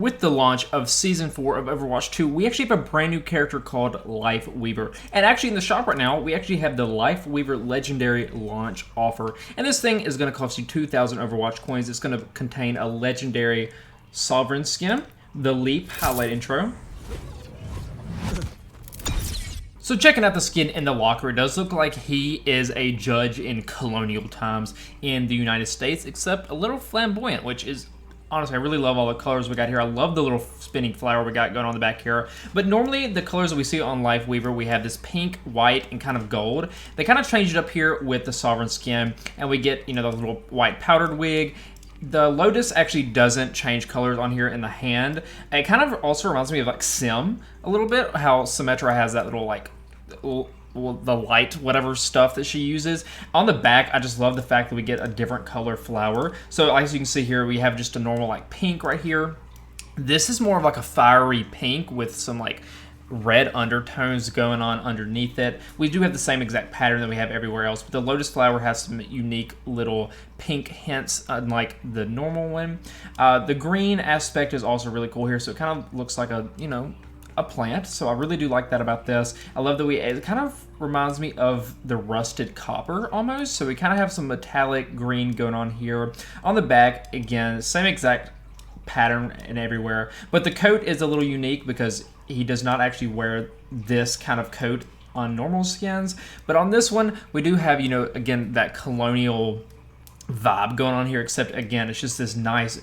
With the launch of Season 4 of Overwatch 2, we actually have a brand new character called Lifeweaver. And actually in the shop right now, we actually have the Lifeweaver Legendary launch offer. And this thing is going to cost you 2,000 Overwatch coins. It's going to contain a Legendary Sovereign skin, the Leap highlight intro. So checking out the skin in the locker, it does look like he is a judge in colonial times in the United States, except a little flamboyant, which is... Honestly, I really love all the colors we got here. I love the little spinning flower we got going on the back here. But normally, the colors that we see on Lifeweaver, we have this pink, white, and kind of gold. They kind of changed it up here with the Sovereign skin, and we get, you know, the little white powdered wig. The Lotus actually doesn't change colors on here in the hand. It kind of also reminds me of, like, Sim a little bit, how Symmetra has that little, like... the light, whatever stuff that she uses. On the back, I just love the fact that we get a different color flower. So as you can see here, we have just a normal like pink right here. This is more of like a fiery pink with some like red undertones going on underneath it. We do have the same exact pattern that we have everywhere else, but the Lotus flower has some unique little pink hints unlike the normal one. The green aspect is also really cool here, so it kind of looks like a, you know, a plant, so I really do like that about this. I love that it kind of reminds me of the rusted copper almost, so we kind of have some metallic green going on here. On the back, again, same exact pattern and everywhere, but the coat is a little unique because he does not actually wear this kind of coat on normal skins, but on this one, we do have, you know, again, that colonial vibe going on here, except again, it's just this nice,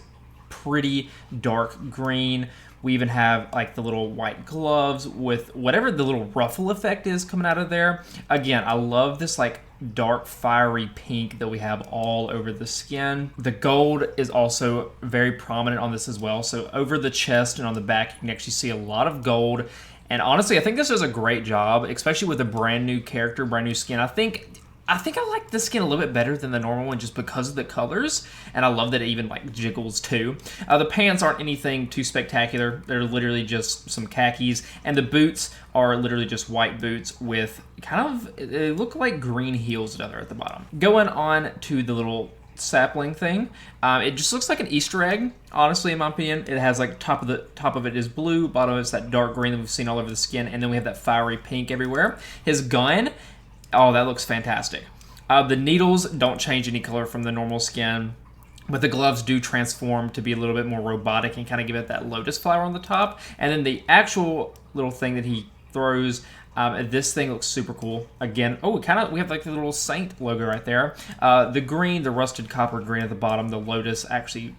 pretty dark green. We even have like the little white gloves with whatever the little ruffle effect is coming out of there. Again, I love this like dark fiery pink that we have all over the skin. The gold is also very prominent on this as well. So over the chest and on the back, you can actually see a lot of gold. And honestly, I think this does a great job, especially with a brand new character, brand new skin. I think I like this skin a little bit better than the normal one just because of the colors, and I love that it even like jiggles too. The pants aren't anything too spectacular. They're literally just some khakis, and the boots are literally just white boots with kind of, they look like green heels down there at the bottom. Going on to the little sapling thing, it just looks like an Easter egg, honestly, in my opinion. It has like top of it is blue, bottom is that dark green that we've seen all over the skin, and then we have that fiery pink everywhere. His gun, oh, that looks fantastic. The needles don't change any color from the normal skin, but the gloves do transform to be a little bit more robotic and kind of give it that lotus flower on the top. And then the actual little thing that he throws, this thing looks super cool. Again, oh, we have like the little saint logo right there. The green, the rusted copper green at the bottom, the lotus actually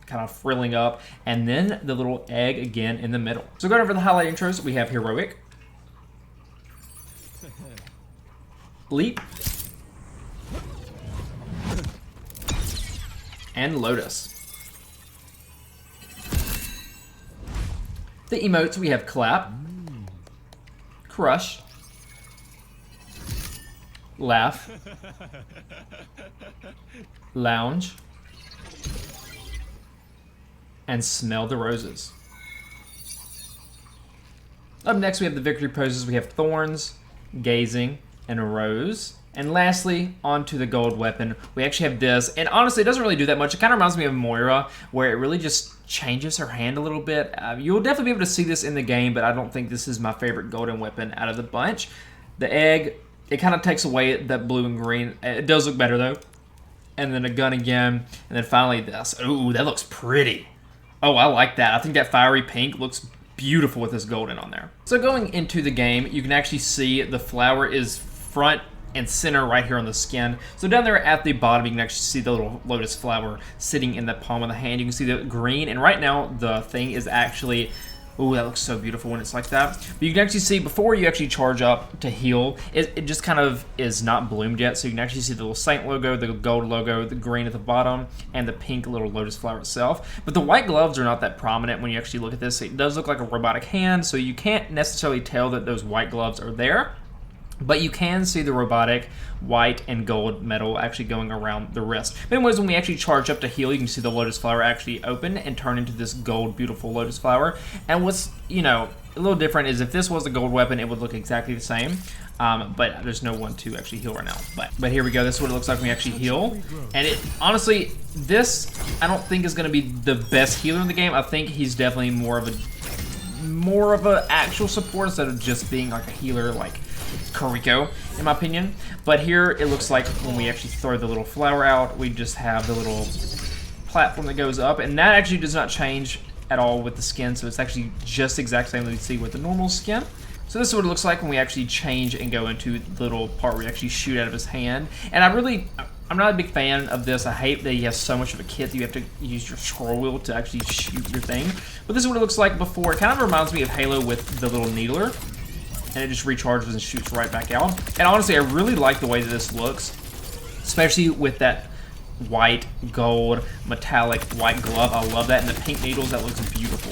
kind of frilling up, and then the little egg again in the middle. So going over the highlight intros, we have Heroic, Leap, and Lotus. The emotes, we have Clap, Crush, Laugh, Lounge, and Smell the Roses. Up next, we have the victory poses. We have Thorns, Gazing, and a Rose. And lastly, onto the gold weapon. We actually have this, and honestly, it doesn't really do that much. It kind of reminds me of Moira, where it really just changes her hand a little bit. You'll definitely be able to see this in the game, but I don't think this is my favorite golden weapon out of the bunch. The egg, it kind of takes away that blue and green. It does look better, though. And then a gun again, and then finally this. Ooh, that looks pretty. Oh, I like that. I think that fiery pink looks beautiful with this golden on there. So going into the game, you can actually see the flower is front and center right here on the skin. So down there at the bottom, you can actually see the little lotus flower sitting in the palm of the hand. You can see the green, and right now the thing is actually, ooh, that looks so beautiful when it's like that. But you can actually see before you actually charge up to heal, it just kind of is not bloomed yet. So you can actually see the little saint logo, the gold logo, the green at the bottom, and the pink little lotus flower itself. But the white gloves are not that prominent when you actually look at this. It does look like a robotic hand, so you can't necessarily tell that those white gloves are there. But you can see the robotic white and gold metal actually going around the wrist. But anyways, when we actually charge up to heal, you can see the lotus flower actually open and turn into this gold, beautiful lotus flower. And what's, you know, a little different is if this was a gold weapon, it would look exactly the same. But there's no one to actually heal right now. But here we go. This is what it looks like when we actually heal. And it honestly, this I don't think is going to be the best healer in the game. I think he's definitely more of a actual support instead of just being like a healer like Kariko, in my opinion. But here it looks like when we actually throw the little flower out, we just have the little platform that goes up, and that actually does not change at all with the skin, so it's actually just exact same that we see with the normal skin. So this is what it looks like when we actually change and go into the little part where we actually shoot out of his hand. And I'm not a big fan of this. I hate that he has so much of a kit that you have to use your scroll wheel to actually shoot your thing. But this is what it looks like before. It kind of reminds me of Halo with the little needler. And it just recharges and shoots right back out. And honestly, I really like the way that this looks, especially with that white, gold, metallic white glove. I love that. And the pink needles, that looks beautiful.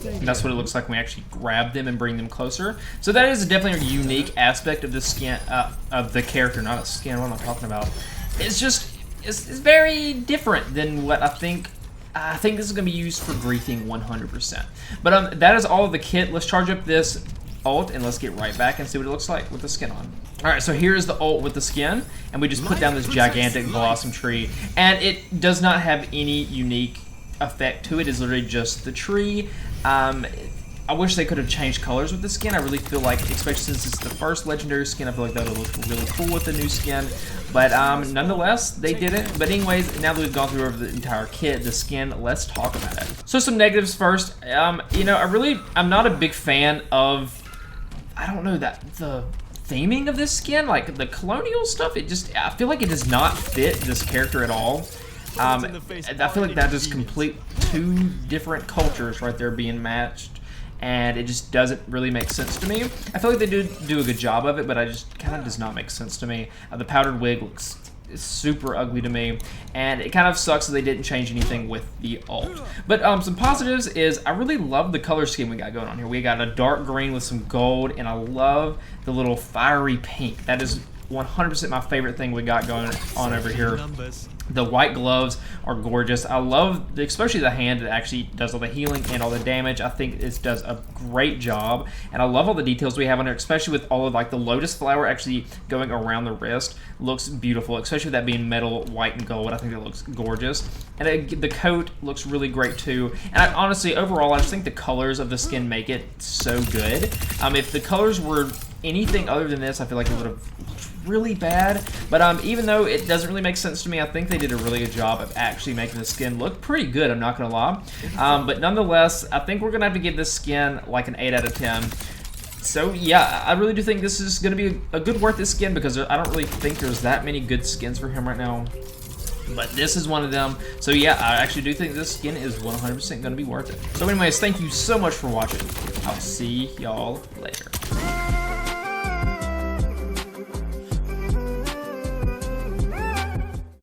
And that's what it looks like when we actually grab them and bring them closer. So that is definitely a unique aspect of the skin, of the character, not a skin. What am I talking about? It's just, it's very different than what I think this is going to be used for griefing 100%. But that is all of the kit. Let's charge up this ult and let's get right back and see what it looks like with the skin on. Alright, so here's the ult with the skin, and we just put down this gigantic blossom tree, and it does not have any unique effect to it. It's literally just the tree. I wish they could have changed colors with the skin. I really feel like, especially since it's the first legendary skin, I feel like that would look really cool with the new skin. But nonetheless, they did it. But anyways, now that we've gone through over the entire kit, the skin, let's talk about it. So some negatives first. You know, I'm not a big fan of, I don't know, the theming of this skin, like the colonial stuff. I feel like it does not fit this character at all. I feel like that just complete two different cultures right there being matched, and it just doesn't really make sense to me. I feel like they do a good job of it, but it just kind of does not make sense to me. The powdered wig looks super ugly to me, and it kind of sucks that they didn't change anything with the ult. But some positives is I really love the color scheme we got going on here. We got a dark green with some gold, and I love the little fiery pink. That is 100% my favorite thing we got going on over here. The white gloves are gorgeous. I love, especially the hand that actually does all the healing and all the damage. I think it does a great job, and I love all the details we have on there, especially with all of like the lotus flower actually going around the wrist. Looks beautiful, especially with that being metal, white, and gold. I think it looks gorgeous, and the coat looks really great too. And honestly, overall, I just think the colors of the skin make it so good. If the colors were anything other than this, I feel like it would have really bad. But even though it doesn't really make sense to me, I think they did a really good job of actually making the skin look pretty good, I'm not gonna lie. But nonetheless, I think we're gonna have to give this skin like an 8 out of 10. So yeah, I really do think this is gonna be a good worth this skin, because I don't really think there's that many good skins for him right now. But this is one of them. So yeah, I actually do think this skin is 100% gonna be worth it. So anyways, thank you so much for watching. I'll see y'all later.